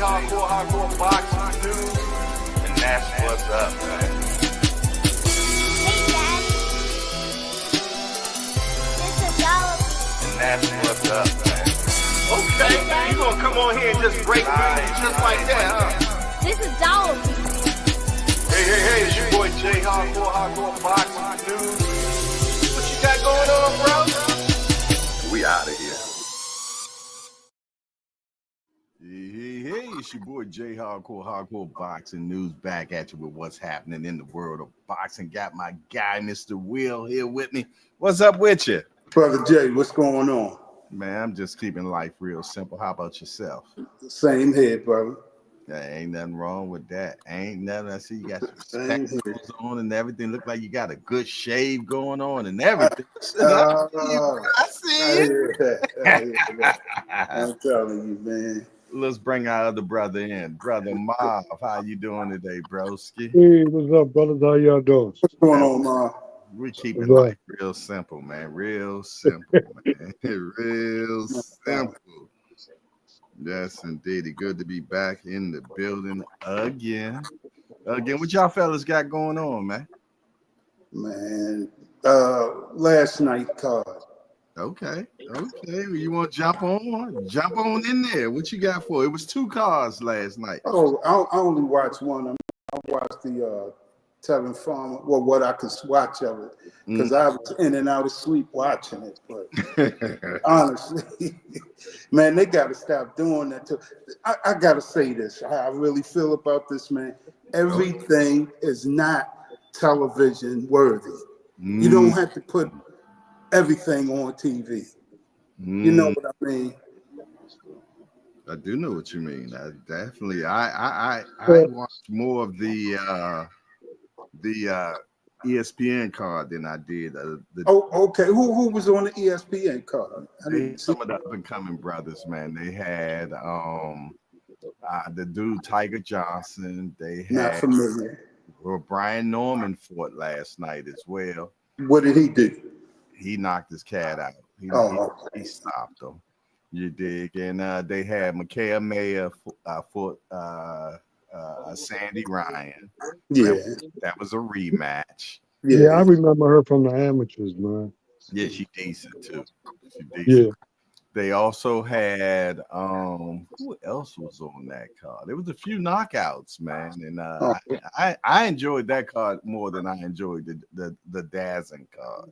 hardcore boxing news, and that's what's up, man. Hey, Dad. This is Dollar. And that's what's up, man. Okay, you gonna come on here and just break news just like that, huh? This is Dollar. Hey, it's your boy Jay, hardcore boxing news. What you got going on, bro? We out of here. Hey, it's your boy Jay Hardcore Boxing News back at you with what's happening in the world of boxing. Got my guy, Mr. Will, here with me. What's up with you? Brother Jay, what's going on? Man, I'm just keeping life real simple. How about yourself? Same here, brother. There ain't nothing wrong with that. Ain't nothing. I see you got your spectacles on and everything. Look like you got a good shave going on and everything. I see you. I'm telling you, man. Let's bring our other brother in. Brother Marv, how you doing today, broski? Hey, what's up, brothers? How y'all doing? What's going on, man? We keeping life real simple, man. Real simple, man. Real simple. Yes, indeed. Good to be back in the building again. What y'all fellas got going on, man? Man, last night card. Okay. You want to jump on? Jump on in there. What you got for it? It was 2 cards last night. Oh, I only watched one. I watched the Tevin Farmer. Well, what I could watch of it, because I was in and out of sleep watching it. But honestly, man, they got to stop doing that. I got to say this. How I really feel about this, man. Everything is not television worthy. You don't have to put everything on TV. You know what I mean? I do know what you mean. I definitely. I watched more of the ESPN card than I did. Okay. Who was on the ESPN card? Some of the up and coming brothers, man. They had the dude Tiger Johnson. They had not familiar. Well, Brian Norman fought last night as well. What did he do? He knocked his cat out. He stopped him. You dig? And they had Micaiah Mayer fought Sandy Ryan. Yeah. That was a rematch. Yeah, I remember her from the amateurs, man. Yeah, she decent too. Yeah. They also had who else was on that card? There was a few knockouts, man, and I enjoyed that card more than I enjoyed the Dazzin card.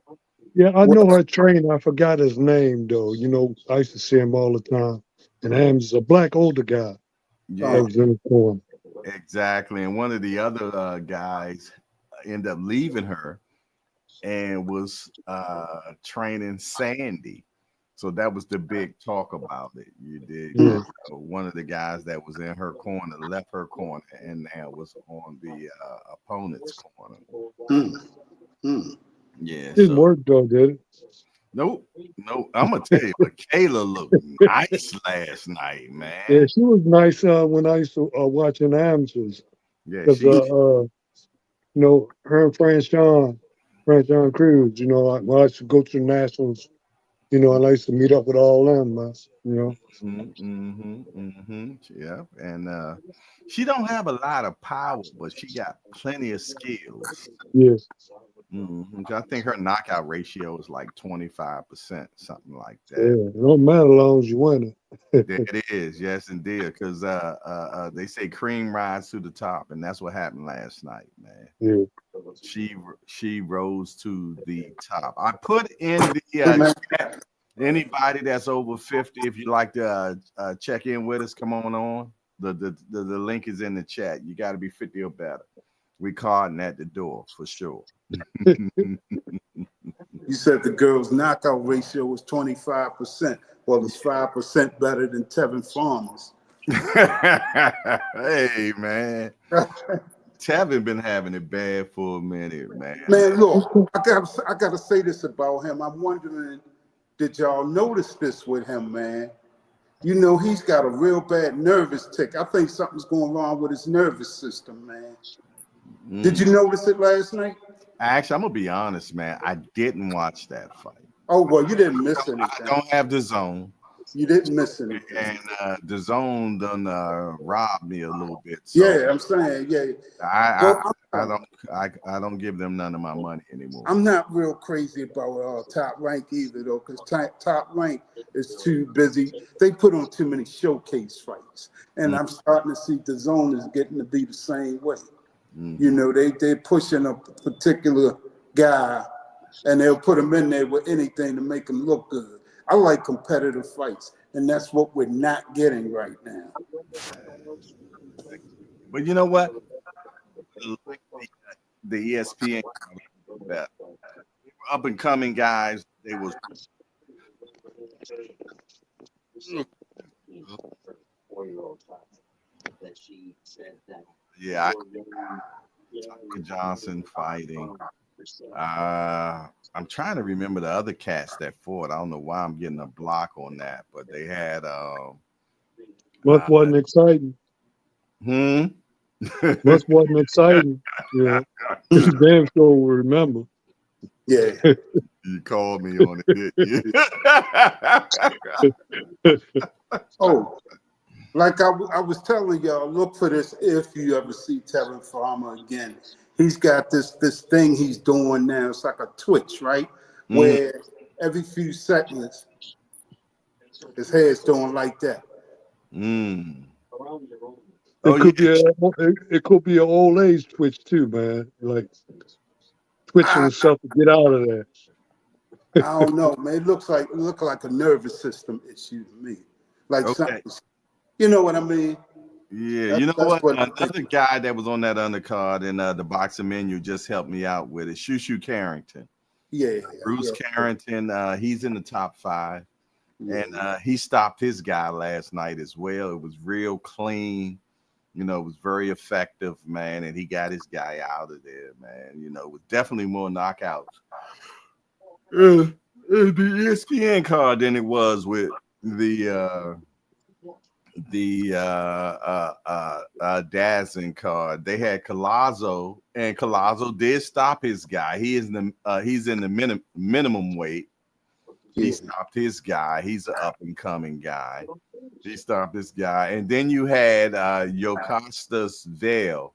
Yeah, I know her trainer. I forgot his name though. You know, I used to see him all the time. And Ham's a black older guy. Yeah, that was in the corner. Exactly. And one of the other guys ended up leaving her and was training Sandy. So that was the big talk about it. You did. Yeah. One of the guys that was in her corner left her corner and now was on the opponent's corner. Yeah. Didn't work though, did it? Nope. I'm gonna tell you, but Kayla looked nice last night, man. Yeah, she was nice when I used to watch in amateurs. Yeah, because you know, her and Franchon Cruz. You know, when I used to go to the nationals. You know, and I used to meet up with all them, you know. Yeah, and she don't have a lot of power, but she got plenty of skills. Yes. I think her knockout ratio is like 25%, something like that. Yeah, it don't matter as long as you win it. It is, yes, indeed, because they say cream rise to the top, and that's what happened last night, man. Yeah. She rose to the top. I put in the chat, anybody that's over 50, if you like to check in with us, come on. The link is in the chat. You got to be 50 or better. We carding at the door for sure. You said the girl's knockout ratio was 25%. Well, it's 5% better than Tevin Farmer's. Hey, man. Tevin been having it bad for a minute, man. Man, look, I gotta say this about him. I'm wondering, did y'all notice this with him, man? You know, he's got a real bad nervous tick. I think something's going wrong with his nervous system, man. Did you notice it last night? Actually, I'm gonna be honest, man. I didn't watch that fight. Oh, well, you didn't miss anything. I don't have the zone. You didn't miss anything. And the zone done robbed me a little bit. So Yeah, I'm saying, yeah. I don't give them none of my money anymore. I'm not real crazy about Top Rank either, though, because Top Rank is too busy. They put on too many showcase fights, and I'm starting to see the zone is getting to be the same way. You know, they're pushing a particular guy, and they'll put him in there with anything to make him look good. I like competitive fights, and that's what we're not getting right now. But you know what? The ESPN up and coming guys, they was yeah, Tucker Johnson fighting. I'm trying to remember the other cats that fought. I don't know why I'm getting a block on that, but they had Much wasn't exciting. Much wasn't exciting. Yeah. Damn sure will remember. Yeah. You called me on it, didn't you? Oh, like I was telling y'all, look for this if you ever see Tevin Farmer again. He's got this thing he's doing now. It's like a Twitch, right? Where every few seconds his head's doing like that. It could be an old age twitch too, man. Like twitching himself to get out of there. I don't know, man. It look like a nervous system issue to me. Like something, you know what I mean? Yeah, you know what? Another guy that was on that undercard in the boxing menu just helped me out with it. Shushu Carrington. Yeah. Bruce Carrington, he's in the top 5. And he stopped his guy last night as well. It was real clean. You know, it was very effective, man. And he got his guy out of there, man. You know, it was definitely more knockouts. The ESPN card than it was with the Dazzin card. They had Collazo, and Collazo did stop his guy. He's in the minimum weight. He stopped his guy. He's an up and coming guy. He stopped this guy, and then you had Yokastas Vale.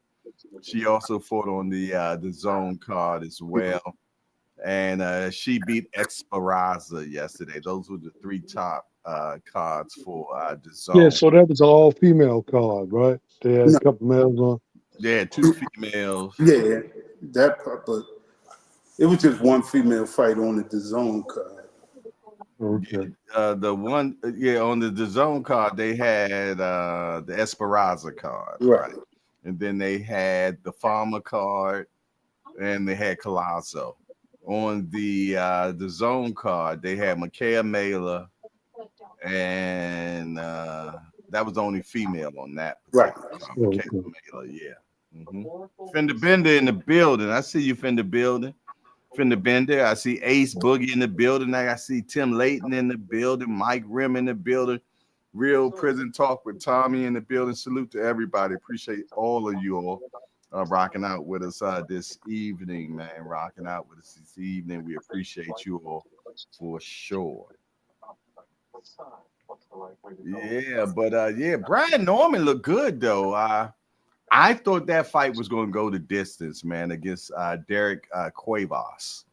She also fought on the zone card as well, and she beat Esperanza yesterday. Those were the 3 top cards for the zone. Yeah, so that was an all-female card, right? They had a couple males on. Yeah, 2 females. Yeah, that part, but it was just 1 female fight on the zone card. Okay. The one, on the zone card, they had the Esperanza card, right? And then they had the Farmer card, and they had Collazo. On the zone card, they had Micaiah Mailer, and that was the only female on that. Right. Micaiah Mailer, yeah. Fender Bender in the building. I see you, Fender Building. Fender Bender. I see Ace Boogie in the building. I see Tim Layton in the building. Mike Rim in the building. Real Prison Talk with Tommy in the building. Salute to everybody. Appreciate all of you all rocking out with us this evening, man. Rocking out with us this evening. We appreciate you all for sure. Yeah, but Brian Norman looked good though. I thought that fight was going to go the distance, man, against Derek Cuevas.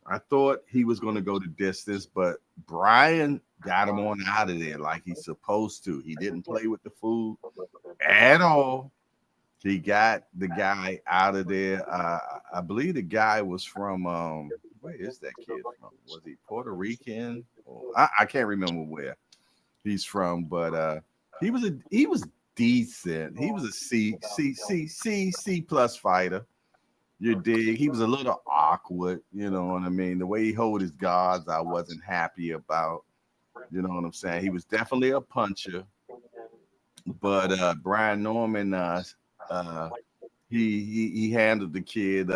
I thought he was going to go the distance, but Brian got him on out of there like he's supposed to. He didn't play with the food at all. He got the guy out of there. I believe the guy was from where is that kid from? Was he Puerto Rican? I can't remember where he's from, but he was decent. He was a C plus fighter. You dig? He was a little awkward, you know what I mean? The way he hold his guards, I wasn't happy about. You know what I'm saying? He was definitely a puncher, but Brian Norman, he handled the kid.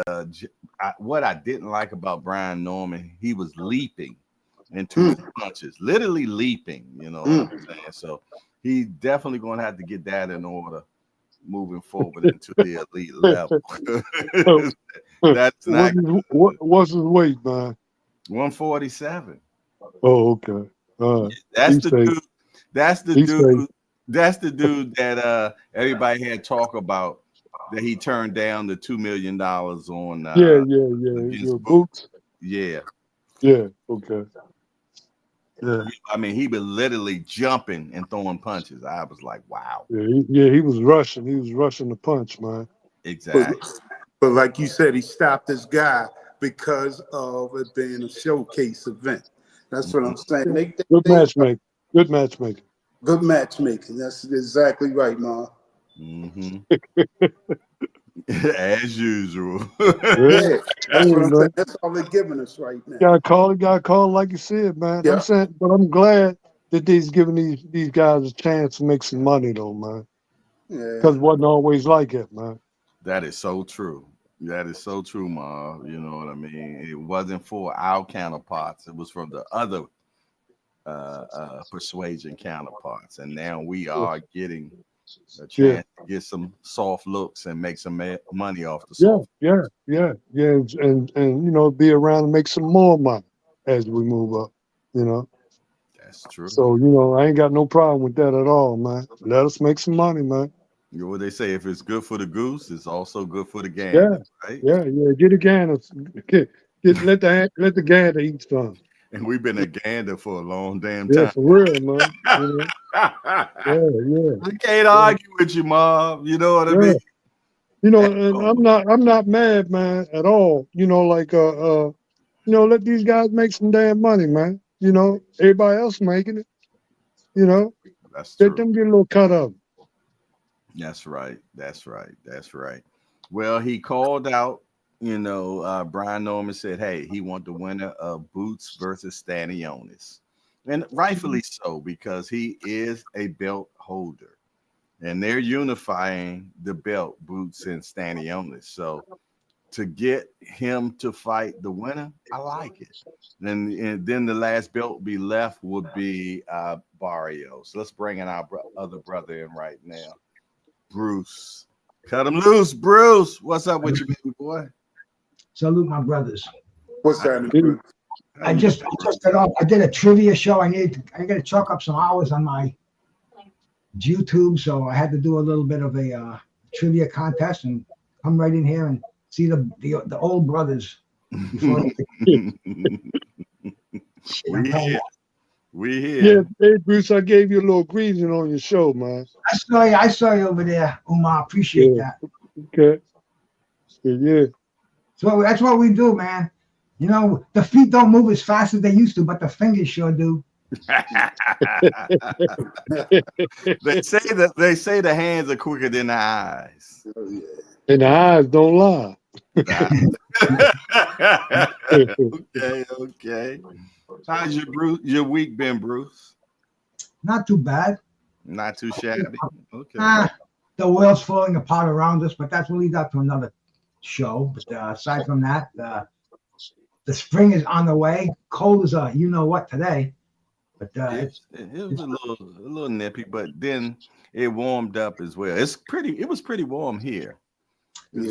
What I didn't like about Brian Norman, he was leaping into his punches, literally leaping. You know what I'm saying? So he definitely going to have to get that in order moving forward into the elite level. That's not what's his weight, man? 147. Oh, okay. That's the dude. That's the He's dude. crazy. That's the dude that everybody had talk about that he turned down the $2 million on Yeah. against Your Boots. boots. Yeah. Yeah. Okay. Yeah. I mean, he was literally jumping and throwing punches. I was like, wow. He was rushing. He was rushing the punch, man. Exactly. But like you said, he stopped this guy because of it being a showcase event. That's what I'm saying. Good matchmaking. Good matchmaking. Good matchmaking. That's exactly right, Ma. Mm-hmm. As usual. Yeah, that's what I'm Man. saying. That's all they're giving us right now. Got called like you said, man. Yeah. I'm saying, but I'm glad that he's giving these guys a chance to make some money, though, man. Yeah. Because it wasn't always like it, man. That is so true. That is so true, Ma. You know what I mean? It wasn't for our counterparts. It was from the other persuasion counterparts. And now we are getting a chance to get some soft looks and make some money off the soft. Yeah. And you know, be around and make some more money as we move up, you know. That's true. So, you know, I ain't got no problem with that at all, man. Let us make some money, man. You know what they say, if it's good for the goose, it's also good for the Yeah. gander, right? Yeah. Get a gander. Let the gander eat some. And we've been a gander for a long damn Yeah, time. for real, man. You know? Yeah. I can't argue with you, Mom. You know what I mean? You know, and I'm not mad, man, at all. You know, like you know, let these guys make some damn money, man. You know, everybody else making it. You know, That's let true. them get a little cut up. That's right. That's right. Well, he called out, you know, Brian Norman said, hey, he want the winner of Boots versus Stanionis. And rightfully so, because he is a belt holder. And they're unifying the belt, Boots and Stanionis. So to get him to fight the winner, I like it. And then the last belt be left would be Barrio. So let's bring in our other brother in right now. Bruce. Cut him loose, Bruce. What's up with you, baby boy? Salute my brothers. What's that? I just got off. I did a trivia show. I got to chalk up some hours on my YouTube, so I had to do a little bit of a trivia contest and come right in here and see the old brothers. Before We here. Yeah, hey Bruce, I gave you a little greeting on your show, man. I saw you over there, Umar. Appreciate that. Okay. Yeah. So that's what we do, man. You know, the feet don't move as fast as they used to, but the fingers sure do. They say the hands are quicker than the eyes. Oh, yeah. And the eyes don't lie. Okay. How's your week been, Bruce? Not too bad. Not too shabby. Okay. The world's falling apart around us, but we'll leave that to another show. But aside from that, the spring is on the way. Cold as you know what today, but it was a little nippy, but then it warmed up as well. It was pretty warm here. So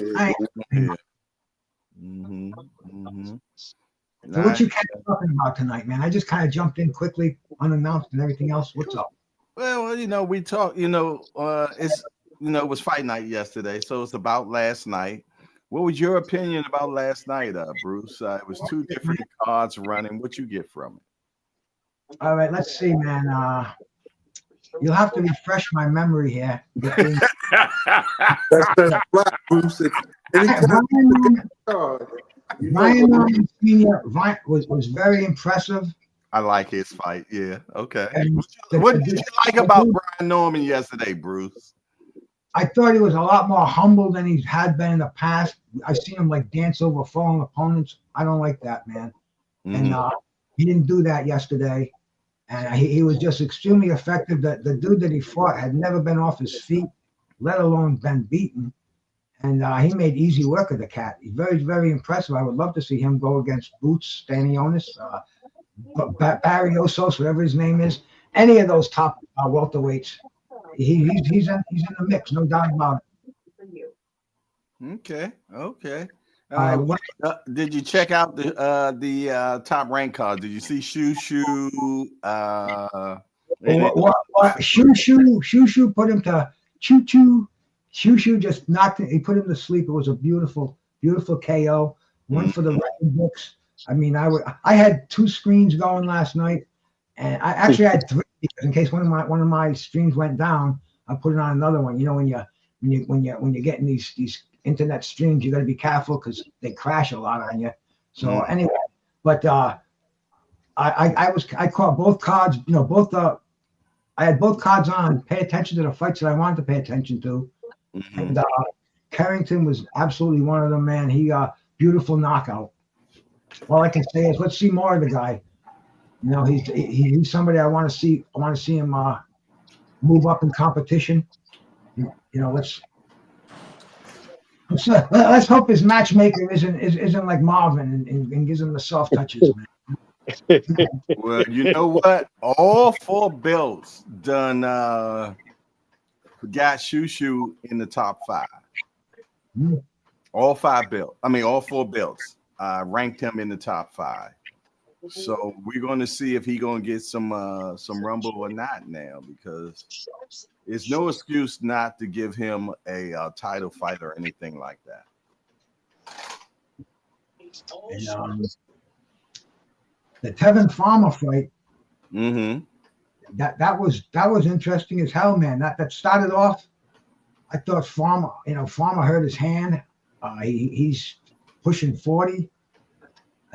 what you kind of talking about tonight, man? I just kind of jumped in quickly, unannounced, and everything else. What's up? Well, you know, we talked. You know, it was fight night yesterday, so it's about last night. What was your opinion about last night, Bruce? It was two different cards running. What you get from it? All right, let's see, man. You'll have to refresh my memory here. That's right, Bruce. Ryan Norman Sr. was very impressive. I like his fight. Yeah. Okay. What did you like about Brian Norman yesterday, Bruce? I thought he was a lot more humble than he had been in the past. I've seen him like dance over fallen opponents. I don't like that, man. Mm-hmm. And he didn't do that yesterday. And he was just extremely effective. The dude that he fought had never been off his feet, let alone been beaten. And he made easy work of the cat. He's very, very impressive. I would love to see him go against Boots, Stanionis, Barriosos, whatever his name is. Any of those top welterweights. He's in the mix, no doubt about it. Okay. Did you check out the top rank card? Did you see Shushu, Shoo put him to choo choo. Shoo just knocked it. He put him to sleep. It was a beautiful KO. One for the record books. I mean, I had 2 screens going last night, and I actually had 3 because in case one of my streams went down, I put it on another one. You know, when you're getting these internet streams, you got to be careful because they crash a lot on you. So anyway, but I caught both cards. You know, I had both cards on. Pay attention to the fights that I wanted to pay attention to, and Carrington was absolutely one of them. Man, he beautiful knockout. All I can say is let's see more of the guy. You know, he's somebody I want to see. I want to see him move up in competition. You know, let's hope his matchmaker isn't like Marvin and gives him the soft touches, man. Well, you know what? All 4 belts done got Shoo in the top 5. All 4 belts ranked him in the top 5. So we're going to see if he's going to get some rumble or not now, because it's no excuse not to give him a title fight or anything like that. And, the Tevin Farmer fight, that was interesting as hell, man. That started off. I thought Farmer hurt his hand. He's pushing 40.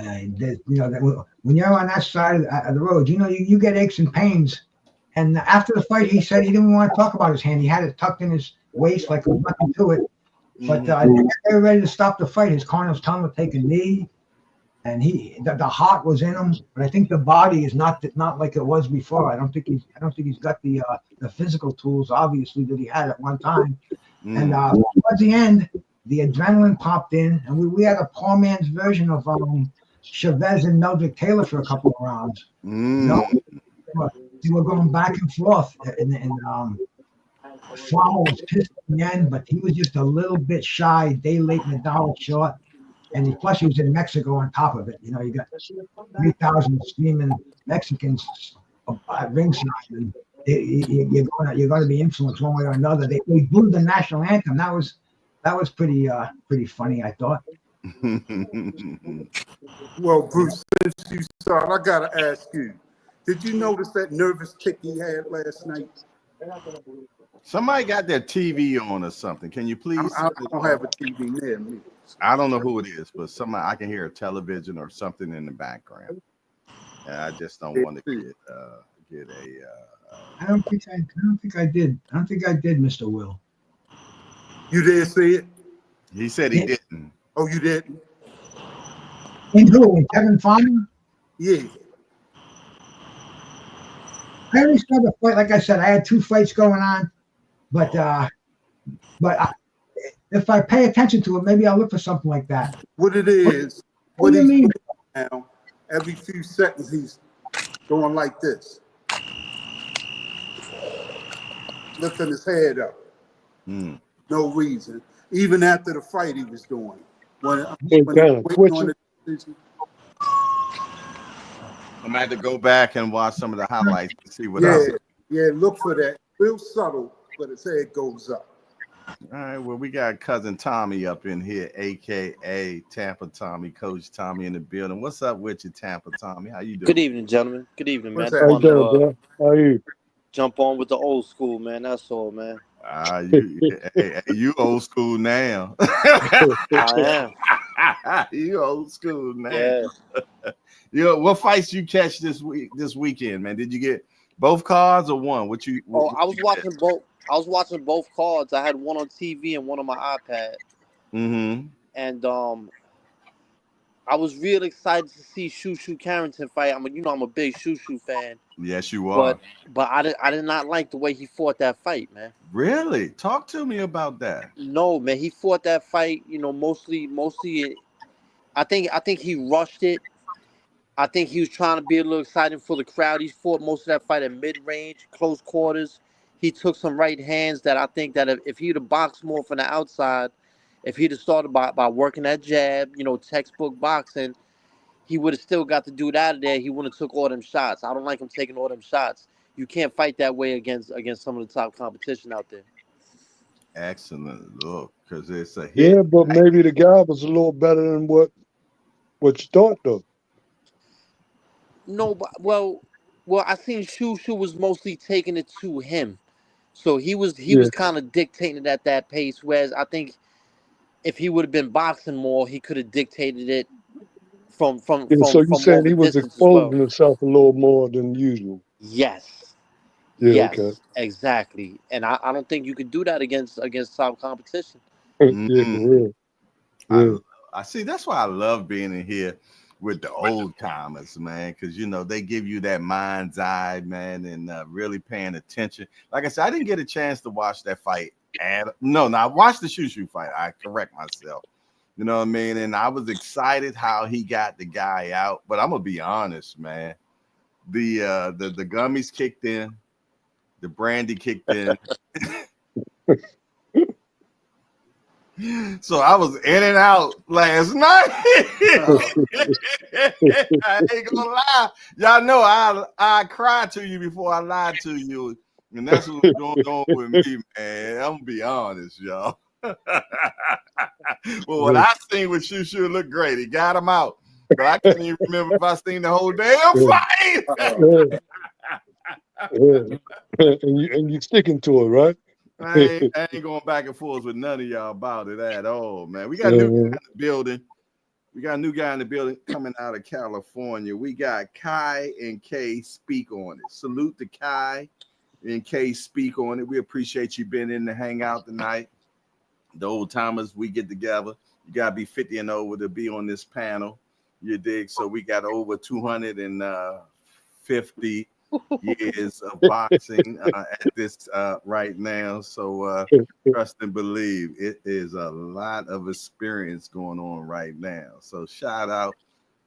You know, when you're on that side of the road, you know you get aches and pains. And after the fight, he said he didn't want to talk about his hand. He had it tucked in his waist like there was nothing to it. But they were ready to stop the fight. His corner was telling him to take a knee. And the heart was in him, but I think the body is not like it was before. I don't think he's got the physical tools, obviously, that he had at one time. And towards the end, the adrenaline popped in, and we had a poor man's version of Chavez and Meldrick Taylor for a couple of rounds. You know? They were going back and forth, and Farmer was pissed at the end, but he was just a little bit shy, day late and a dollar short. And plus, he was in Mexico on top of it. You know, you got 3,000 screaming Mexicans at ringside, and you're going to be influenced one way or another. They booed the national anthem. That was pretty funny, I thought. Well, Bruce, since you started, I gotta ask you: did you notice that nervous tick he had last night? Somebody got their TV on or something. Can you please? I don't have a TV near me. I don't know who it is, but somebody I can hear a television or something in the background. And I just don't want to get a. I don't think I did. I don't think I did, Mr. Will. You did see it? He said he didn't. Oh, you didn't? In who? In Tevin Farmer? Yeah. I only saw the fight. Like I said, I had 2 fights going on, but if I pay attention to it, maybe I'll look for something like that. What it is? What do you mean? Now, every few seconds he's going like this, lifting his head up. No reason. Even after the fight, he was doing. When I'm gonna have to go back and watch some of the highlights to see what else. Yeah, look for that. Real subtle, but his head goes up. All right, well, we got cousin Tommy up in here, aka Tampa Tommy, Coach Tommy in the building. What's up with you, Tampa Tommy? How you doing? Good evening, gentlemen. Good evening, man. How you doing, bro? How are you? Jump on with the old school, man. That's all, man. You old school now. I am. You old school now. Yeah. What fights you catch this weekend, man? Did you get both cards or one? I was watching both. I was watching both cards. I had one on TV and one on my iPad. And I was real excited to see Shoo Carrington fight. I'm a big Shoo fan. Yes, you are. But I did not like the way he fought that fight, man. Really? Talk to me about that. No, man, he fought that fight. You know, mostly. I think he rushed it. I think he was trying to be a little exciting for the crowd. He fought most of that fight at mid-range, close quarters. He took some right hands that I think that if he'd have boxed more from the outside, if he'd have started by working that jab, textbook boxing, he would have still got the dude out of there. He wouldn't have took all them shots. I don't like him taking all them shots. You can't fight that way against some of the top competition out there. Excellent look, because it's a hit. Yeah, but maybe the guy was a little better than what you thought, though. No, but well, I seen Shushu was mostly taking it to him, so he was kind of dictating it at that pace. Whereas I think if he would have been boxing more, he could have dictated it from So you more saying of a he was distance as well. exposing himself a little more than usual? Yes. Yeah, Yes, okay. exactly. And I don't think you could do that against top competition. Yeah, for real. Yeah. I see. That's why I love being in here with the old timers, man, because they give you that mind's eye, man, and really paying attention. Like I said, I didn't get a chance to watch that fight. I watched the Shushu fight. I correct myself. You know what I mean? And I was excited how he got the guy out. But I'm gonna be honest, man. The gummies kicked in, the brandy kicked in. So I was in and out last night. I ain't gonna lie. Y'all know I cried to you before I lied to you. And that's what's going on with me, man. I'm gonna be honest, y'all. Well, what I seen with Shushu looked great. He got him out. But I can't even remember if I seen the whole damn fight. And you sticking to it, right? I ain't going back and forth with none of y'all about it at all, man. We got a new guy in the building. We got a new guy in the building coming out of California. We got Kai and Kay speak on it. Salute to Kai and Kay speak on it. We appreciate you being in to hang out tonight. The old timers, we get together. You gotta be 50 and over to be on this panel. You dig? So we got over 250 years of boxing at this right now. So trust and believe, it is a lot of experience going on right now. So shout out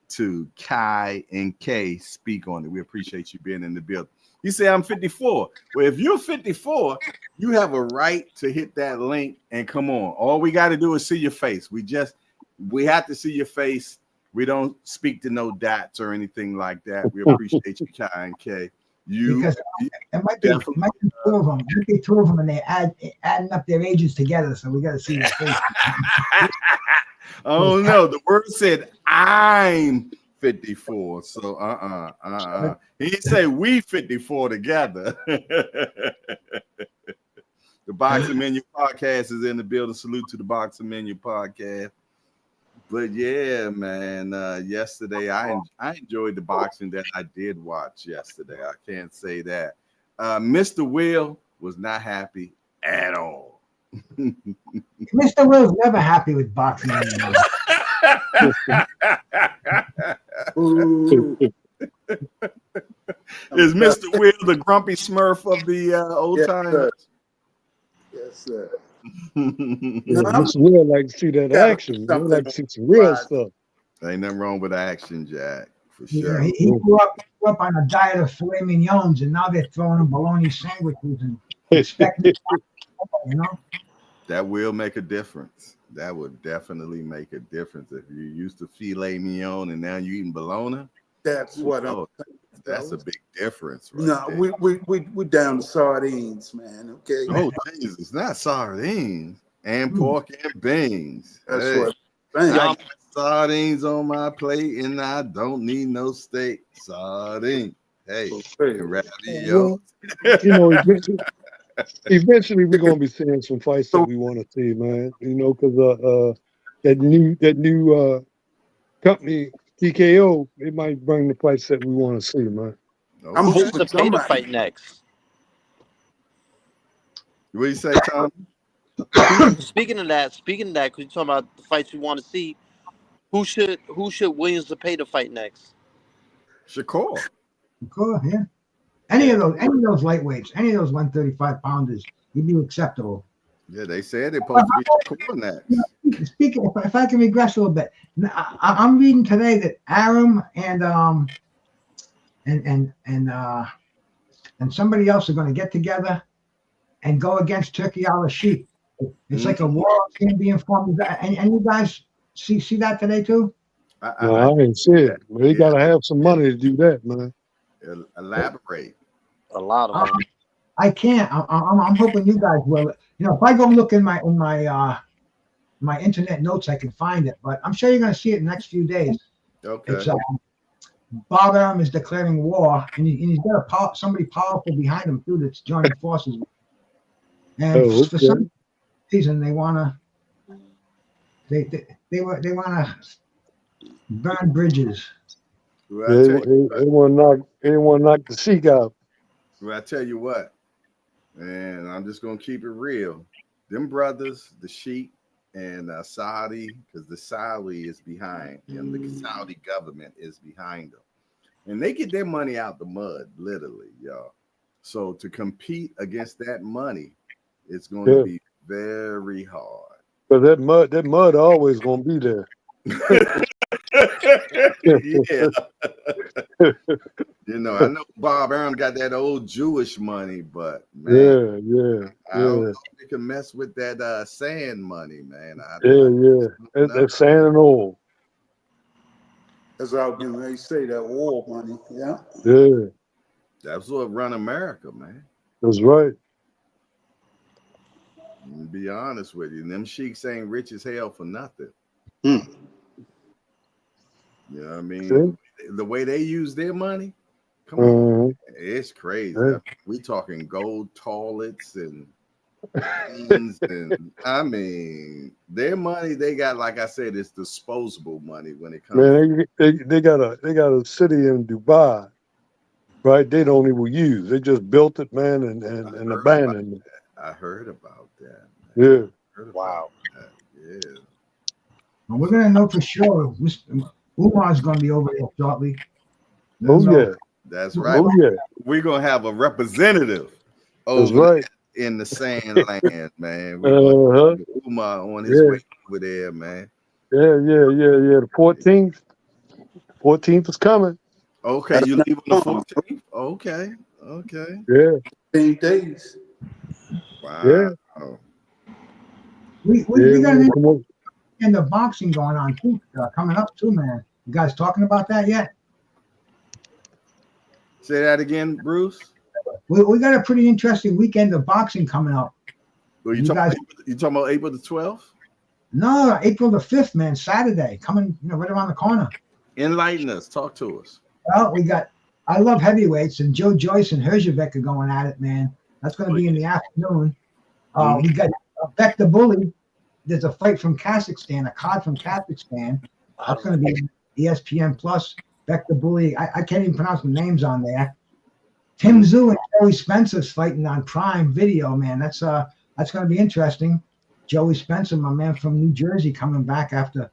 to Kai and Kay speak on it. We appreciate you being in the building. You say I'm 54. Well, if you're 54, you have a right to hit that link and come on. All we got to do is see your face. We have to see your face. We don't speak to no dots or anything like that. We appreciate you, Kai and Kay. Because it might be two of them. It might be two of them, and they adding up their ages together. So we got to see your face. Oh no, the word said I'm 54. So He didn't say we 54 together. The Boxing Menu Podcast is in the building. Salute to the Boxing Menu Podcast. But yeah, man, yesterday I enjoyed the boxing that I did watch yesterday. I can't say that. Mr. Will was not happy at all. Mr. Will's never happy with boxing anymore. Is Mr. Will the grumpy Smurf of the old timers? Yes, sir. Mr. Will like to see that action. He like to see some real stuff. Ain't nothing wrong with action, Jack, for sure. Yeah, he grew up on a diet of filet mignons, and now they're throwing him bologna sandwiches and expecting, That will make a difference. That would definitely make a difference if you used to filet mignon and now you eating bologna. That's what I'm saying. That's a big difference, right? No, we down to sardines, man. Okay. Oh, Jesus, not sardines and pork and beans. That's hey, what I'm saying. I got sardines on my plate and I don't need no steak. Sardine. Hey, ravioli. Eventually we're gonna be seeing some fights that we want to see, man. Because that new company TKO, it might bring the fights that we want to see, man. Okay. I'm hoping to pay to fight next. What do you say, Tom? Speaking of that, because you're talking about the fights we want to see, who should Williams to pay to fight next? Shakur. Shakur, yeah. Any of those lightweights, any of those 135 pounders, you'd be acceptable. Yeah, they said they're supposed to be Shakur next. Speaking, if I can regress a little bit, I'm reading today that Aram and somebody else are going to get together and go against Turkey al-Sheikh. It's like a war can be informed. And you guys see that today too? I didn't see it. They got to have some money to do that, man. Elaborate. A lot of them. I can't. I'm hoping you guys will. You know, if I go look in my internet notes, I can find it. But I'm sure you're going to see it in the next few days. Okay. It's Bob Arum is declaring war, and he's got somebody powerful behind him too that's joining forces. And for some reason, they want to burn bridges. Well, They want to knock the Sheik out. Well, I tell you what, and I'm just gonna keep it real. Them brothers, the Sheik and Saudi, because the Saudi is behind him. The Saudi government is behind them, and they get their money out the mud, literally, y'all. So to compete against that money, it's going to be very hard. But that mud always gonna be there. Yeah. You know, I know Bob Arum got that old Jewish money, but man, I don't know if they can mess with that sand money, man. That's sand and oil. That's how they say that oil money. Yeah. Yeah. That's what run America, man. That's right. To be honest with you, and them sheiks ain't rich as hell for nothing. Mm. You know what I mean? The way they use their money, come on, it's crazy. We talking gold toilets and things, and I mean, their money they got, like I said, it's disposable money when it comes. Man, they got a city in Dubai, right? They don't even use. They just built it, man, and abandoned it. I heard about that. Man. Yeah. Wow. Yeah. Well, we're gonna know for sure. Umar's gonna be over there shortly. That's right. We're gonna have a representative over in the sand land, man. We're gonna Umar on his way over there, man. Yeah. The 14th is coming. Okay, you leave on the 14th. Okay. Yeah. 10 days. Wow. Yeah. We got in the boxing going on too, coming up too, man. You guys talking about that yet? Say that again, Bruce. We got a pretty interesting weekend of boxing coming up. Well, you talking about April the 12th? No, April the 5th, man. Saturday, coming, right around the corner. Enlighten us. Talk to us. Well, we got I love heavyweights, and Joe Joyce and Herzvik are going at it, man. That's going to be in the afternoon. We got Beck the Bully. There's a fight from Kazakhstan, a card from Kazakhstan. That's going to be ESPN Plus. Beck the Bully. I can't even pronounce the names on there. Tim Zhu and Joey Spencer's fighting on Prime Video, man. That's going to be interesting. Joey Spencer, my man from New Jersey, coming back after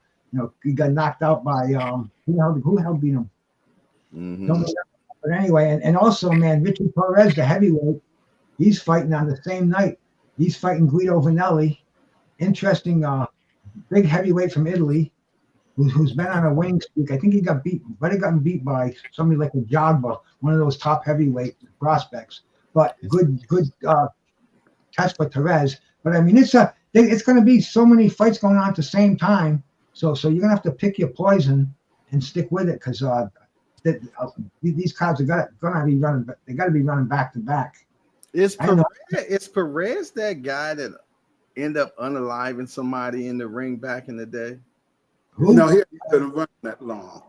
he got knocked out by who the hell beat him? But anyway, and also, man, Richard Perez, the heavyweight, he's fighting on the same night. He's fighting Guido Vanelli. Interesting, big heavyweight from Italy, who's been on a winning streak. I think he got beat, but he got beat by somebody like a Jogba, one of those top heavyweight prospects. But good test for Perez. But I mean, it's going to be so many fights going on at the same time. So you're gonna have to pick your poison and stick with it, because these cards are gonna be running. They got to be running back to back. Is Perez that guy that end up unaliving somebody in the ring back in the day? No, he couldn't run that long.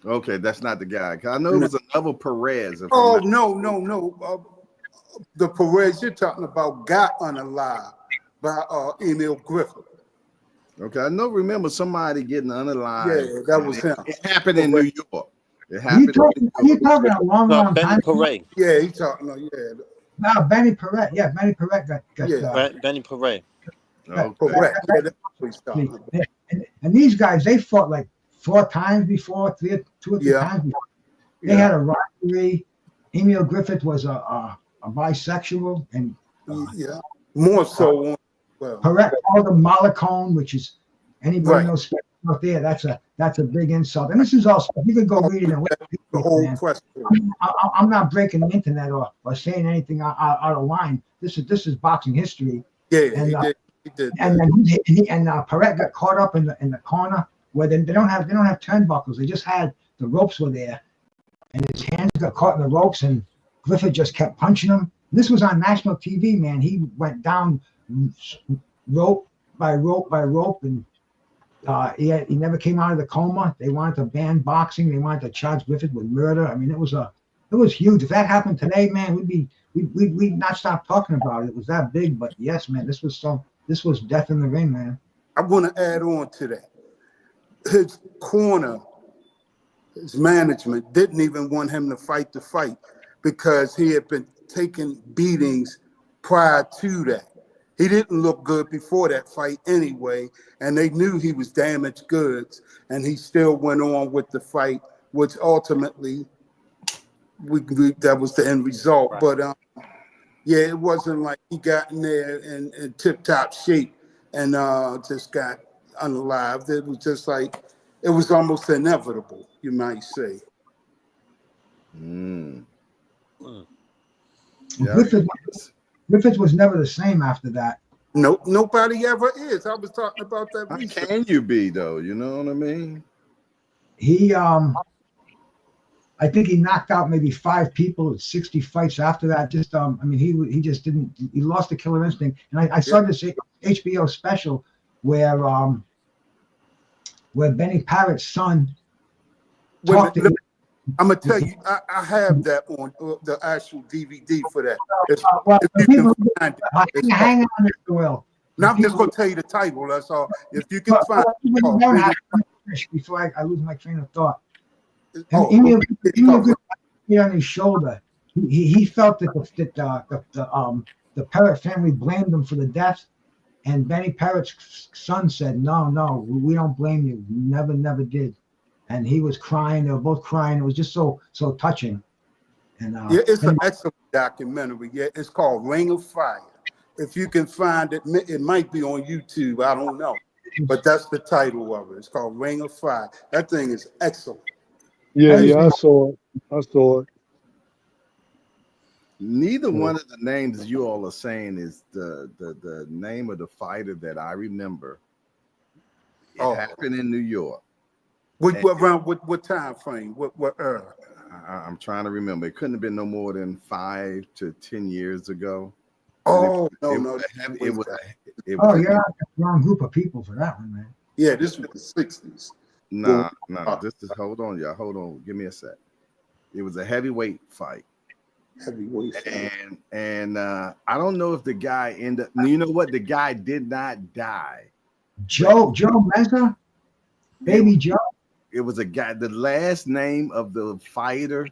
Okay, that's not the guy. I know it was another Perez. Oh, no. The Perez you're talking about got unalived by Emil Griffith. Okay, I remember somebody getting unalived. Yeah, that was him. It happened in New York. It happened. You talking a long time? Benny Paret. Yeah, he talking. No, Benny Paret. Yeah, Benny Paret got Benny Paret. Correct. And these guys, they fought like 4 times before, 2 or 3 times before. They had a rivalry. Emil Griffith was a bisexual, and more so. Paret called him Malacone, which is anybody knows out there. That's a big insult. And this is all stuff you could go read it. The whole question. I'm not breaking the internet or saying anything out of line. This is boxing history. Yeah, and, he did. And then Paret got caught up in the corner where they don't have turnbuckles. They just had the ropes were there, and his hands got caught in the ropes, and Griffith just kept punching him. This was on national TV, man. He went down rope by rope by rope, and he never came out of the coma. They wanted to ban boxing. They wanted to charge Griffith with murder. I mean, it was huge. If that happened today, man, we'd not stop talking about it. It was that big. But yes, man, this was death in the ring, man. I want to add on to that. His corner, his management didn't even want him to fight the fight because he had been taking beatings prior to that. He didn't look good before that fight anyway, and they knew he was damaged goods, and he still went on with the fight, which ultimately that was the end result. Right. But yeah, it wasn't like he got in there in tip-top shape and just got unalived. It was just like, it was almost inevitable, you might say. Yeah. Griffith was never the same after that. Nope, nobody ever is. I was talking about that. How can you be though? You know what I mean? He, I think he knocked out maybe 5 people at 60 fights after that. Just, I mean, he just didn't. He lost the killer instinct. And I saw this HBO special where Benny Parrott's son talked to him. I'm gonna tell you, I have that on the actual DVD for that. Hang on, Mr. Will. Now I'm just gonna tell you the title. That's all. If you can find it, before I lose my train of thought. Give me a good on his shoulder. He felt that the Parrott family blamed him for the death, and Benny Parrott's son said, "No, we don't blame you. We never did." And he was crying. They were both crying. It was just so touching. And yeah, it's an excellent documentary. Yeah, it's called Ring of Fire. If you can find it, it might be on YouTube. I don't know, but that's the title of it. It's called Ring of Fire. That thing is excellent. Yeah, I saw it. Neither one of the names you all are saying is the name of the fighter that I remember. It happened in New York. What time frame? What era? I'm trying to remember. It couldn't have been no more than 5 to 10 years ago. Oh, it was you're not the wrong group of people for that one, man. Yeah, this was the 60s. No. This is hold on, y'all. Hold on. Give me a sec. It was a heavyweight fight. And I don't know if the guy ended up. You know what? The guy did not die. Joe Meza, Baby Joe. It was a guy. The last name of the fighter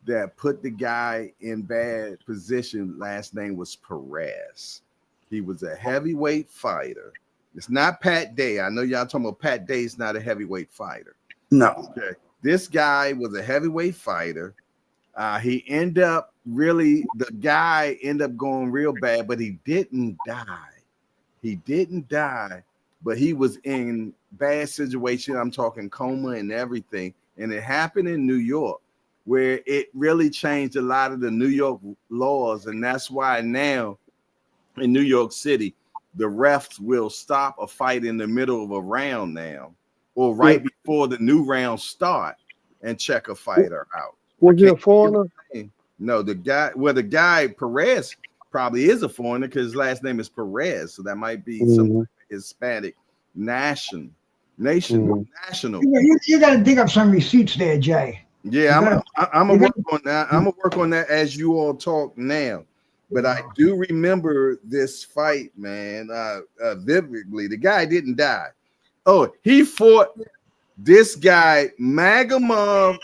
that put the guy in bad position, last name was Perez. He was a heavyweight fighter. It's not Pat Day. I know y'all talking about Pat Day. Is not a heavyweight fighter. No. Okay. This guy was a heavyweight fighter. The guy ended up going real bad, but he didn't die. But he was in bad situation. I'm talking coma and everything. And it happened in New York, where it really changed a lot of the New York laws. And that's why now in New York City, the refs will stop a fight in the middle of a round now, or right before the new round start, and check a fighter out. Was he a foreigner? No, the guy Perez probably is a foreigner because his last name is Perez, so that might be some Hispanic national. You got to dig up some receipts there, Jay. Yeah, I'm gonna work on that. I'm gonna work on that as you all talk now. But I do remember this fight, man, vividly. The guy didn't die. Oh, he fought this guy, Magomov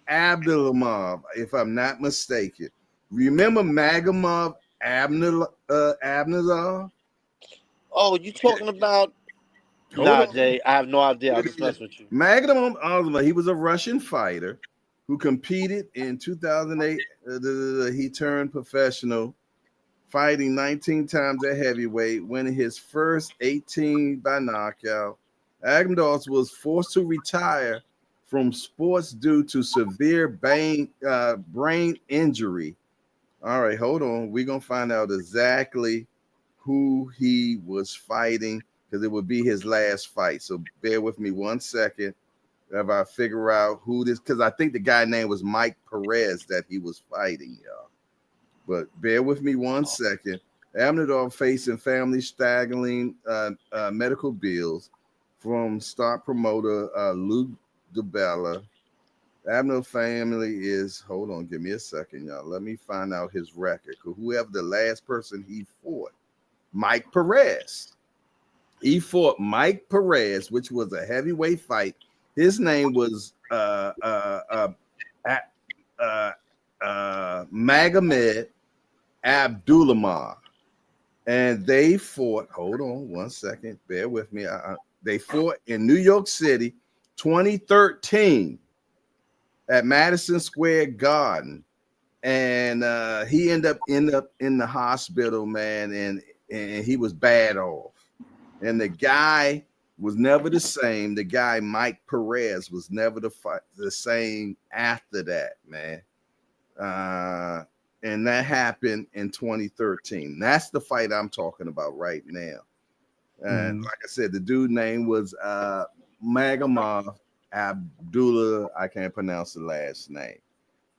Abdulhamov, if I'm not mistaken. Remember Magomov Abdulhamov? Oh, you talking about? Jay, I have no idea. I'm just messing with you. Magomov Abdulhamov, he was a Russian fighter who competed in 2008. He turned professional, fighting 19 times at heavyweight, winning his first 18 by knockout. Agnew was forced to retire from sports due to severe brain injury. All right, hold on. We're going to find out exactly who he was fighting because it would be his last fight. So bear with me 1 second if I figure out who this, because I think the guy name was Mike Perez that he was fighting, y'all. but bear with me 1 second. Abner facing family staggering medical bills from star promoter Luke DeBella. Abner family is, hold on, give me a second, y'all. Let me find out his record. Whoever the last person he fought, Mike Perez. He fought Mike Perez, which was a heavyweight fight. His name was Magomed Abdullah. And they fought, hold on 1 second, bear with me. They fought in New York City, 2013 at Madison Square Garden. And he ended up in the hospital, man, and he was bad off. And the guy was never the same. The guy, Mike Perez, was never the same after that, man. And that happened in 2013. That's the fight I'm talking about right now. And like I said, the dude name was Magomed Abdullah. I can't pronounce the last name.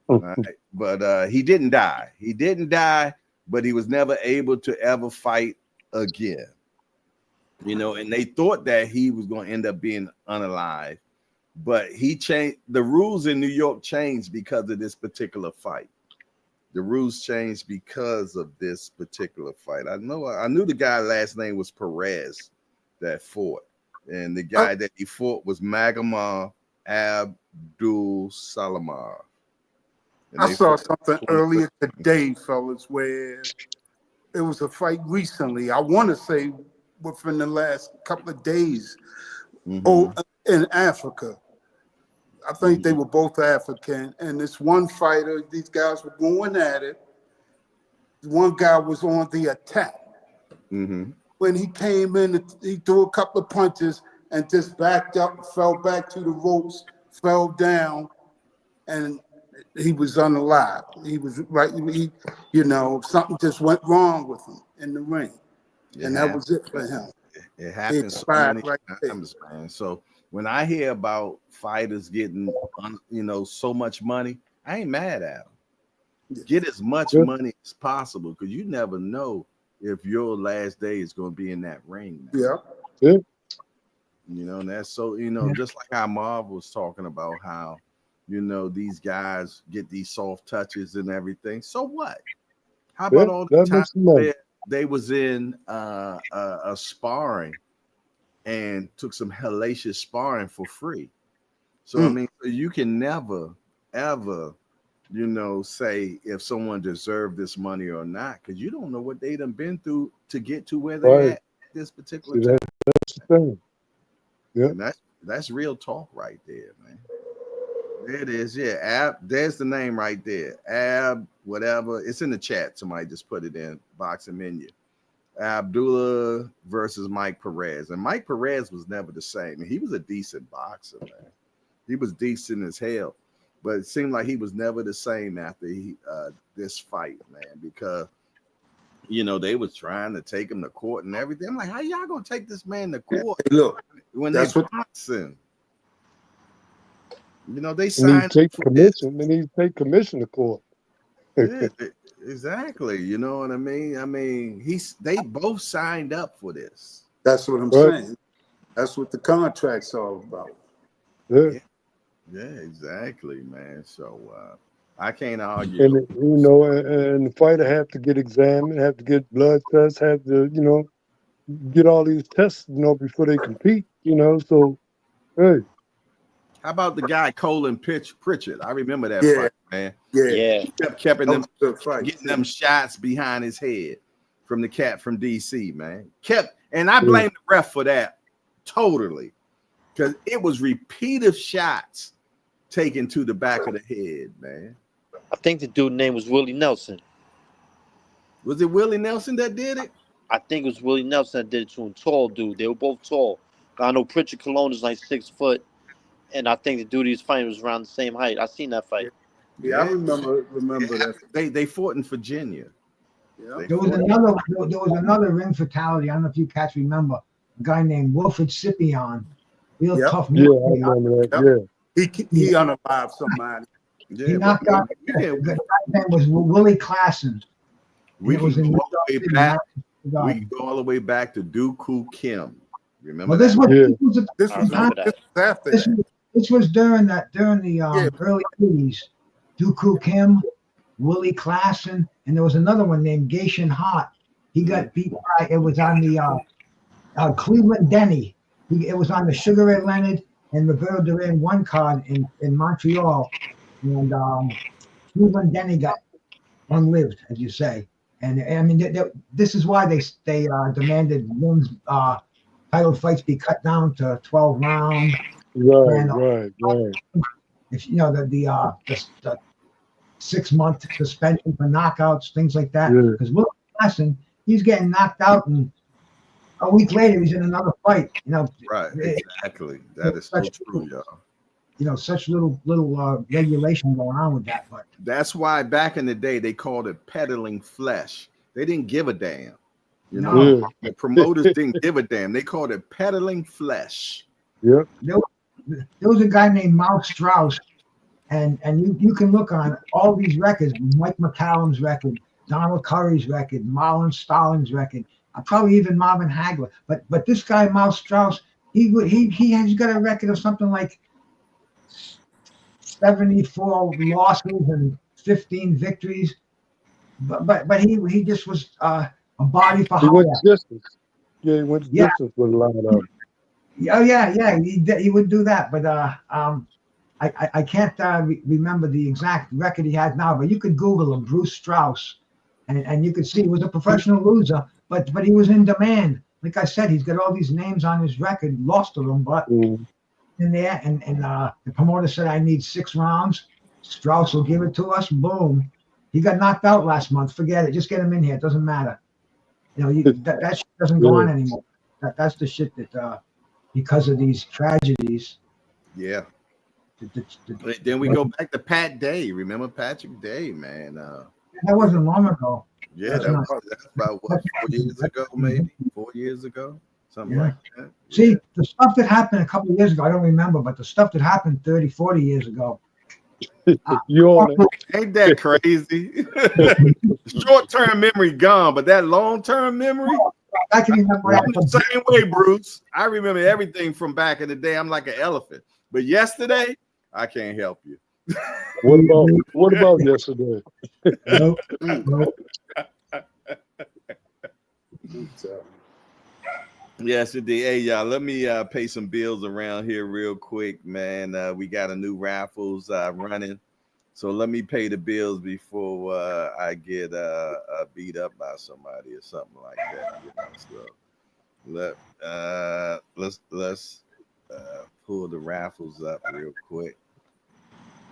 Right? But he didn't die. He didn't die, but he was never able to ever fight again. You know, and they thought that he was going to end up being unalive, but he changed. The rules in New York changed because of this particular fight. The rules changed because of this particular fight. I knew the guy last name was Perez that fought, and the guy that he fought was Magomed Abdul Salamar. I saw something earlier today, fellas, where it was a fight recently. I want to say within the last couple of days, in Africa. I think they were both African, and this one fighter, these guys were going at it. One guy was on the attack. When he came in, he threw a couple of punches and just backed up, fell back to the ropes, fell down, and he was unalive. He was right. Something just went wrong with him in the ring, and that was it for him. It happens so many times, man. So when I hear about fighters getting, so much money, I ain't mad at them. Get as much money as possible, because you never know if your last day is going to be in that ring. Man. And that's so, just like how Marv was talking about how, these guys get these soft touches and everything. So what? How about all the time they was in a sparring and took some hellacious sparring for free? So I mean, you can never ever say if someone deserved this money or not, because you don't know what they done been through to get to where they're at this particular time. That's the thing. And that's real talk right there, man. There it is. There's the name right there. Whatever. It's in the chat. Somebody just put it in boxing menu. Abdullah versus Mike Perez. And Mike Perez was never the same. And he was a decent boxer, man. He was decent as hell. But it seemed like he was never the same after this fight, man, because, they was trying to take him to court and everything. I'm like, how y'all going to take this man to court when they're boxing? They signed commission. They need to take commission to court. Exactly. You know what I mean? I mean, they both signed up for this. That's what I'm saying. That's what the contract's all about. Yeah, exactly, man. So I can't argue. And and the fighter have to get examined, have to get blood tests, have to get all these tests before they compete. So hey. How about the guy Colin Pritchard? I remember that fight, man. He kept getting them shots behind his head from the cat from DC, man. And I blame the ref for that totally, because it was repeated shots taken to the back of the head, man. I think the dude's name was Willie Nelson. Was it Willie Nelson that did it? I think it was Willie Nelson that did it to him. Tall dude. They were both tall. I know Pritchard Cologne is like 6 foot. And I think the dude he's fighting was around the same height. I seen that fight. Yeah, I remember that. They fought in Virginia. Yeah. There was another ring fatality. I don't know if you cats remember. A guy named Wilfred Scipion. Real tough man. Yeah, I remember that. He unalived somebody. He knocked out. The guy's name was Willie Klassen. We it was can in go New all the way York City, back. Madison We Garden. can go all the way back to Dooku Kim. Remember Well, this that? was Yeah. this was, This I was remember this that. was after this that. was, this was during the Yeah. early 80s. Dooku Kim, Willie Klassen, and there was another one named Geishan Hart. He got beat by, it was on the Cleveland Denny. It was on the Sugar Ray Leonard and Roberto Duran one card in Montreal. And Cleveland Denny got unlived, as you say. And I mean, this is why they demanded men's title fights be cut down to 12 rounds. Right, And right. if you know the 6-month suspension for knockouts, things like that. Yeah. Because Will Klassen, he's getting knocked out, and a week later he's in another fight. You know, Right, exactly. That is so such true, y'all. you know, such little regulation going on with that. But That's why back in the day they called it peddling flesh. They didn't give a damn. You know, no, Yeah. the promoters didn't give a damn. They called it peddling flesh. Yep. there was a guy named Mal Strauss, and you can look on all these records, Mike McCallum's record, Donald Curry's record, Marlon Stalin's record, probably even Marvin Hagler. But this guy Mal Strauss, he has got a record of something like 74 losses and 15 victories. But he just was a body for He went hire. distance. Yeah, he went Yeah. distance with a lot of them. Oh yeah, he would do that. But I can't remember the exact record he had now. But you could Google him, Bruce Strauss, and you could see he was a professional loser. But he was in demand. Like I said, he's got all these names on his record, lost to them, but in there. And the promoter said, I need 6 rounds. Strauss will give it to us. Boom. He got knocked out last month. Forget it. Just get him in here. It doesn't matter. You know, that shit doesn't go on anymore. That's the shit that because of these tragedies. Yeah. Then we go back to Pat Day. Remember Patrick Day, man? That wasn't long ago. Yeah, that's about what, 4 years ago, maybe 4 years ago, something like that. See, the stuff that happened a couple of years ago, I don't remember, but the stuff that happened 30, 40 years ago. You on it? Ain't that crazy? Short-term memory gone, but that long-term memory, I can remember I'm the same way, Bruce. I remember everything from back in the day. I'm like an elephant. But yesterday, I can't help you. What about yesterday? Nope. Yes, indeed. Hey, y'all, let me pay some bills around here real quick, man. We got a new raffles running. So let me pay the bills before I get beat up by somebody or something like that. You know? So let's pull the raffles up real quick.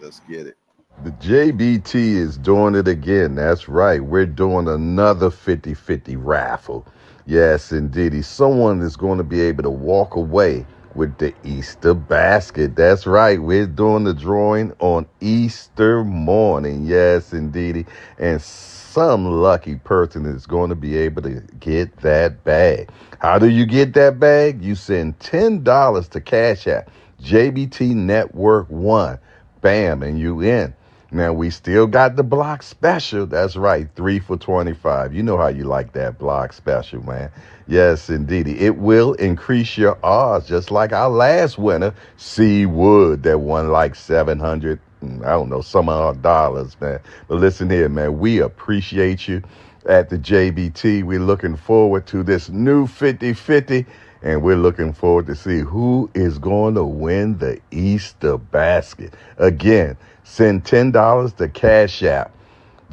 Let's get it. The JBT is doing it again. That's right. We're doing another 50-50 raffle. Yes, indeed. Someone is going to be able to walk away with the Easter basket. That's right. We're doing the drawing on Easter morning. Yes, indeed. And some lucky person is going to be able to get that bag. How do you get that bag? You send $10 to Cash App, JBT Network 1. Bam, and you in. Now, we still got the block special. That's right, 3 for $25. You know how you like that block special, man. Yes, indeed. It will increase your odds, just like our last winner, C. Wood, that won like 700, I don't know, some odd dollars, man. But listen here, man, we appreciate you at the JBT. We're looking forward to this new 50-50. And we're looking forward to see who is going to win the Easter basket. Again, send $10 to Cash App,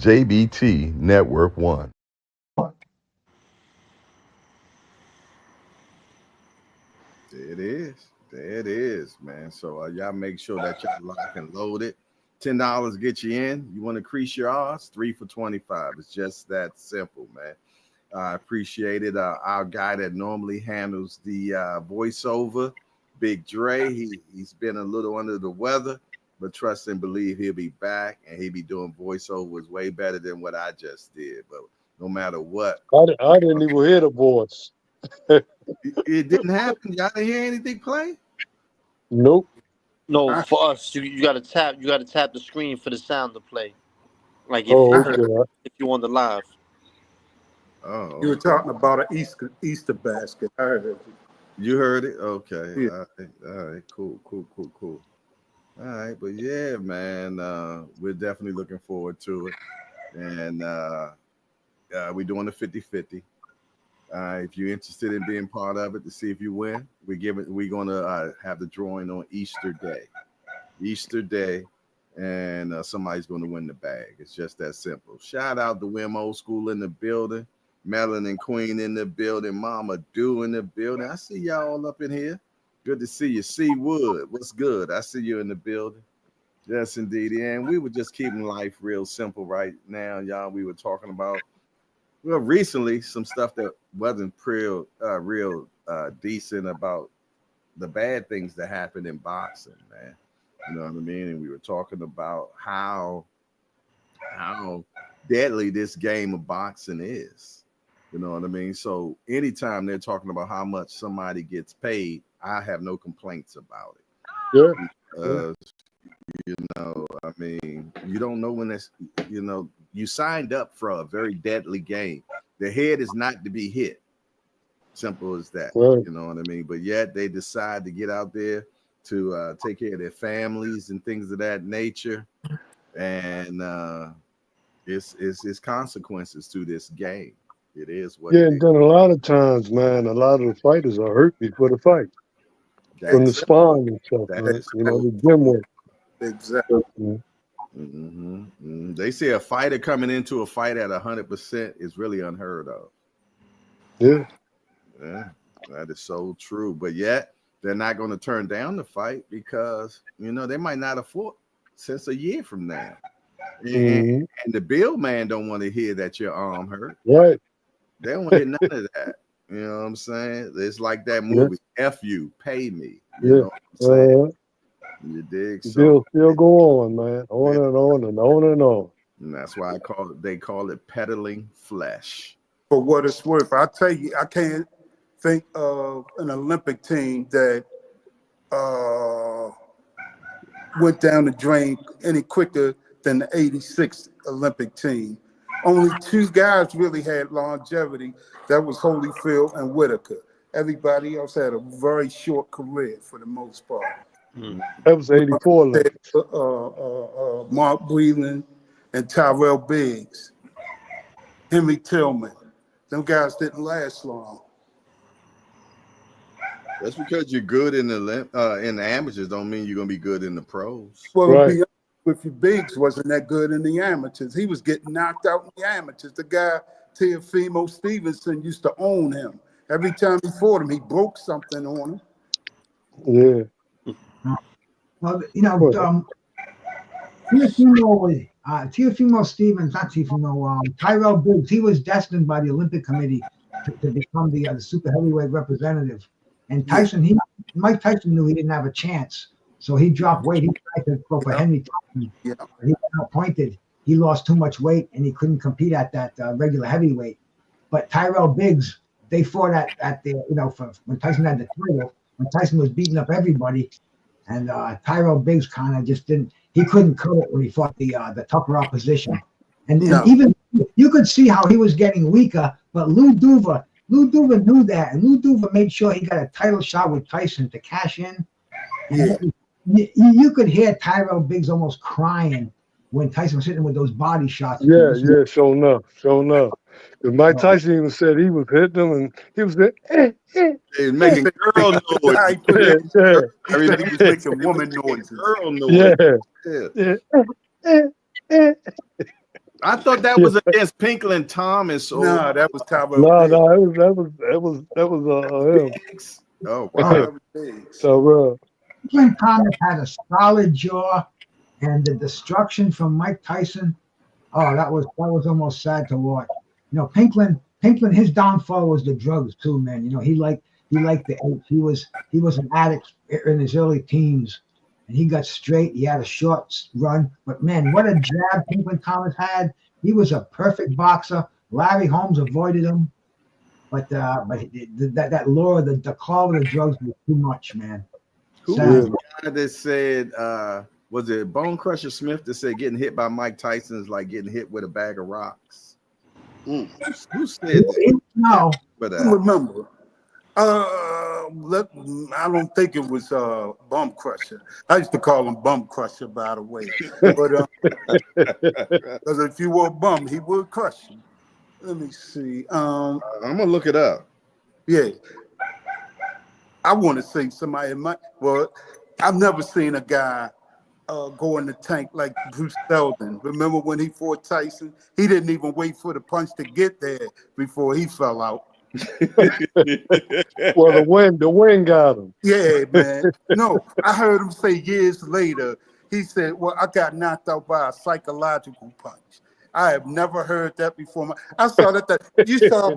JBT Network 1. There it is. There it is, man. So y'all make sure that y'all lock and loaded. $10 get you in. You want to increase your odds? 3 for $25. It's just that simple, man. I appreciate it. Our guy that normally handles the voiceover, Big Dre, he's been a little under the weather, but trust and believe he'll be back, and he'll be doing voiceovers way better than what I just did. But no matter what, I didn't even hear the voice. it didn't happen. Y'all didn't hear anything play? Nope. No, for us, you gotta tap the screen for the sound to play. Like if Oh, you okay. if you on the live. Oh, You were okay. talking about an Easter basket. I heard you. You heard it? Okay. Yeah. All right. Cool. All right. But yeah, man, we're definitely looking forward to it. And we're doing the 50-50. If you're interested in being part of it to see if you win, we're gonna have the drawing on Easter Day. Easter Day, and somebody's going to win the bag. It's just that simple. Shout out to Wim Old School in the building, Melanin Queen in the building, Mama Do in the building. I see y'all all up in here. Good to see you. C Wood, what's good? I see you in the building. Yes, indeed. And we were just keeping life real simple right now, y'all. We were talking about, well, recently some stuff that wasn't real decent about the bad things that happen in boxing, man. You know what I mean? And we were talking about how deadly this game of boxing is. You know what I mean? So anytime they're talking about how much somebody gets paid, I have no complaints about it. Yeah. You know, I mean, you don't know when that's, you know, you signed up for a very deadly game. The head is not to be hit. Simple as that. Right. You know what I mean? But yet they decide to get out there to take care of their families and things of that nature. And it's consequences to this game. It is what Yeah, it and is. then a lot of times, man, a lot of the fighters are hurt before the fight from the That's spine and stuff, that man. is You know, true. the gym work. Exactly. They say a fighter coming into a fight at 100% is really unheard of. Yeah. Yeah, that is so true. But yet they're not going to turn down the fight because, you know, they might not afford since a year from now. Mm-hmm. And the bill man don't want to hear that your arm hurt. Right. They don't want to hear none of that. You know what I'm saying? It's like that Yeah. movie, F you, pay me. You Yeah. know what I'm saying? You dig? The So deal still go on, man. On yeah, and on and on and on. and that's why they call it peddling flesh. For what it's worth, I tell you, I can't think of an Olympic team that went down the drain any quicker than the '86 Olympic team. Only two guys really had longevity. That was Holyfield and Whitaker. Everybody else had a very short career for the most part. That was 84 Olympics. Mark Breland and Tyrell Biggs, Henry Tillman. Them guys didn't last long. That's because you're good in the amateurs don't mean you're gonna be good in the pros. Well, Right. to be honest with you, Biggs wasn't that good in the amateurs. He was getting knocked out in the amateurs. The guy, Teofimo Stevenson, used to own him. Every time he fought him, he broke something on him. Yeah. Well, you know, Well, Teofimo Stevens, not Teofimo, Tyrell Biggs, he was destined by the Olympic Committee to become the super heavyweight representative. And Mike Tyson knew he didn't have a chance. So he dropped weight. He tried to go for Henry Tyson. Yeah. He got appointed. He lost too much weight and he couldn't compete at that regular heavyweight. But Tyrell Biggs, they fought at the, you know, for when Tyson had the title, when Tyson was beating up everybody. And Tyrell Biggs kind of just he couldn't cut it when he fought the tougher opposition. And even you could see how he was getting weaker, but Lou Duva knew that, and Lou Duva made sure he got a title shot with Tyson to cash in. And you could hear Tyrell Biggs almost crying when Tyson was hitting with those body shots. yeah, sure enough. Because Mike Tyson even said he was hitting him and he was there. They're making girl noise. I put it, Yeah. I mean, he was making woman noises. girl noise. Yeah. I thought that was against Pinkle and Thomas. Nah, that was Tyrell No, Biggs. that was him. Biggs. Oh wow. Tyrell Biggs. So Pinklin Thomas had a solid jaw, and the destruction from Mike Tyson. Oh, that was almost sad to watch. You know, Pinklin, his downfall was the drugs too, man. You know, he liked the he was an addict in his early teens, and he got straight. He had a short run, but man, what a jab Pinklin Thomas had. He was a perfect boxer. Larry Holmes avoided him, but that law, the call of the drugs was too much, man. Who was the guy that said, was it Bone Crusher Smith that said getting hit by Mike Tyson is like getting hit with a bag of rocks? Who said that? No. But I remember. I don't think it was Bum Crusher. I used to call him Bum Crusher, by the way. But because if you were a bum, he would crush you. Let me see. I'm gonna look it up. Yeah, I want to say somebody might. Well, I've never seen a guy go in the tank like Bruce Seldon. Remember when he fought Tyson? He didn't even wait for the punch to get there before he fell out. Well, the wind got him. Yeah, man. No, I heard him say years later, he said, well, I got knocked out by a psychological punch. I have never heard that before. I saw that you saw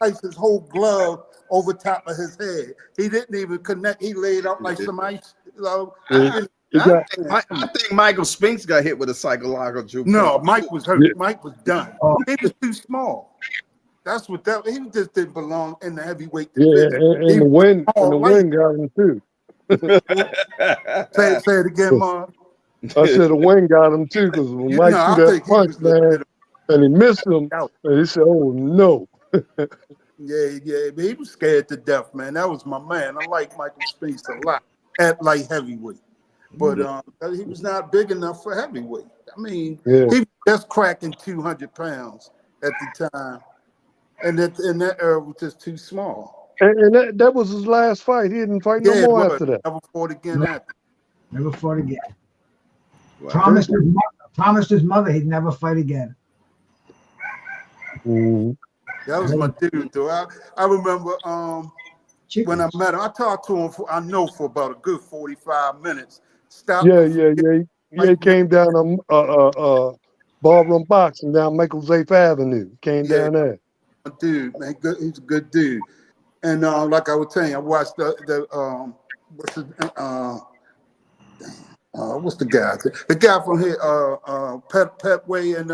Tyson's whole glove over top of his head. He didn't even connect. He laid out like some ice. I think Michael Spinks got hit with a psychological. No, Mike was hurt. Yeah. Mike was done. He was too small. That's what that. He just didn't belong in the heavyweight division. Yeah, and the wind got him too. Say it again, Mark. I said the wind got him too, because when Mike threw that punch, man, and he missed him, and he said, "Oh no." Yeah, but he was scared to death, man. That was my man. I like Michael Spinks a lot at light heavyweight, but he was not big enough for heavyweight. I mean, he was just cracking 200 pounds at the time, and that era was just too small. And that was his last fight. He didn't fight no more after that. Never fought again after. Never fought again. Wow. Promised his mother he'd never fight again. Mm-hmm. That was my dude, though. I remember when I met him, I talked to him for about a good 45 minutes. He came down on Ballroom Boxing down Michael's 8th Avenue. Came down there. Dude, man, he's a good dude. And like I was telling you, I watched what's the guy? The guy from here, Petway and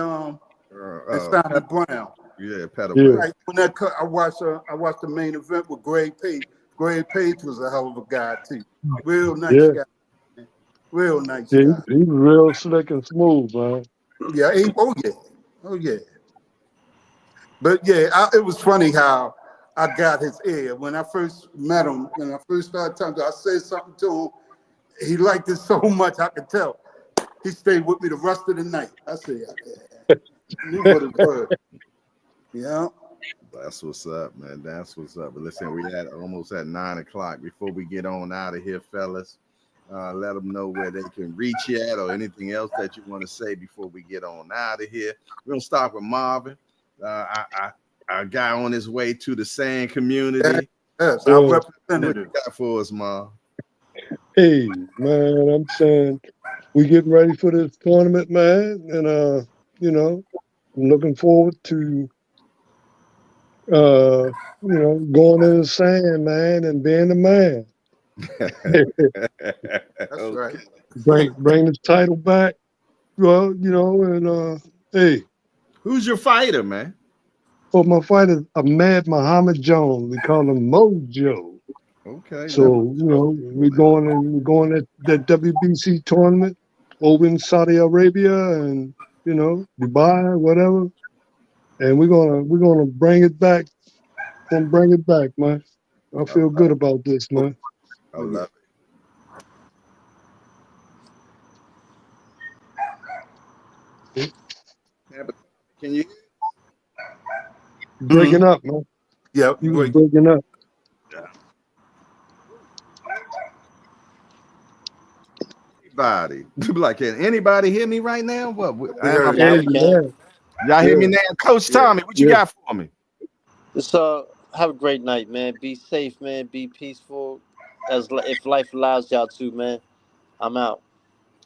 Simon Brown. Yeah, Petway. Right, when that cut, I watched the main event with Greg Page. Greg Page was a hell of a guy too. Real nice guy. Man. Real nice guy. He was real slick and smooth, man. Yeah. Oh yeah. But yeah, it was funny how I got his ear when I first met him. When I first started talking to him, I said something to him. He liked it so much, I could tell. He stayed with me the rest of the night. I said, knew what it was. Yeah. That's what's up, man. That's what's up. But listen, we had almost at 9 o'clock. Before we get on out of here, fellas, let them know where they can reach you at or anything else that you want to say before we get on out of here. We're going to start with Marvin. Our guy on his way to the sand community. Yes, our representative. What you got for us, Marv? Hey, man, I'm saying we getting ready for this tournament, man, and I'm looking forward to going in the sand, man, and being the man. That's right. Bring the title back. Well, and hey. Who's your fighter, man? Well, my fighter, Ahmed Muhammad Jones. We call him Mojo. Okay. So we're going at that WBC tournament over in Saudi Arabia and Dubai, whatever. And we're gonna bring it back. Gonna bring it back, man. I feel good about this, man. I love it. Can you? Breaking up, man. Yeah, you was breaking up. Anybody? Like, can anybody hear me right now? What? Y'all hear me now? Coach Tommy, what you got for me? Just have a great night, man. Be safe, man. Be peaceful. If life allows y'all to, man. I'm out.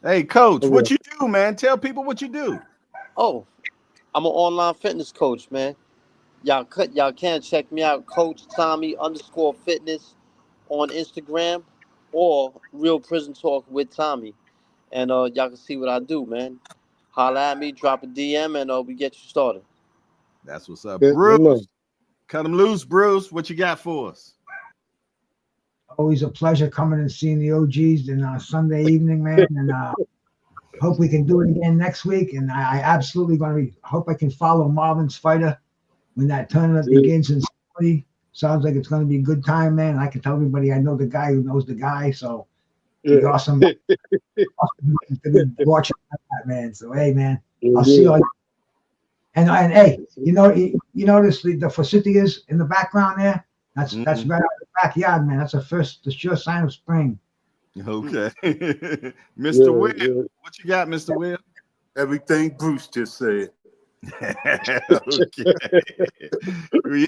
Hey, Coach, what you do, man? Tell people what you do. Oh, I'm an online fitness coach, man. Y'all can check me out, Coach Tommy _fitness on Instagram or Real Prison Talk with Tommy. And y'all can see what I do, man. Holla at me, drop a DM, and we get you started. That's what's up. Bruce, cut him loose, Bruce. What you got for us? Always a pleasure coming and seeing the OGs on Sunday evening, man. And hope we can do it again next week. And I absolutely hope I can follow Marvin's fighter when that tournament begins in Saudi. Sounds like it's going to be a good time, man. I can tell everybody I know the guy who knows the guy, so be awesome. Awesome to be watching that, man. So hey, man, I'll see you. And hey, you notice the forsythias in the background there? That's right out of the backyard, man. That's the sure sign of spring. Okay. Mr. Will, what you got, Mr. Will? Everything Bruce just said. Okay.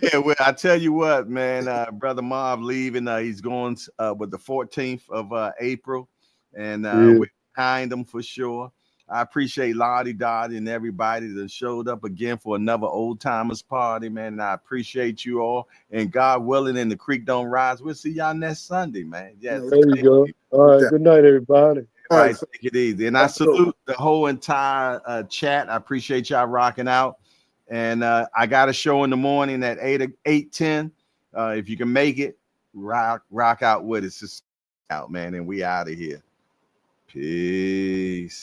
Yeah, well, I tell you what, man, Brother Marv leaving. He's going with the 14th of April, and we're behind him for sure. I appreciate Lottie Dottie and everybody that showed up again for another old timers party, man. And I appreciate you all. And God willing, and the creek don't rise. We'll see y'all next Sunday, man. Yes. There you go. All right. Good night, everybody. All right, take it easy. And I salute the whole entire chat. I appreciate y'all rocking out. And I got a show in the morning at 8:10. If you can make it, rock out with us. Just out, man. And we out of here. Peace.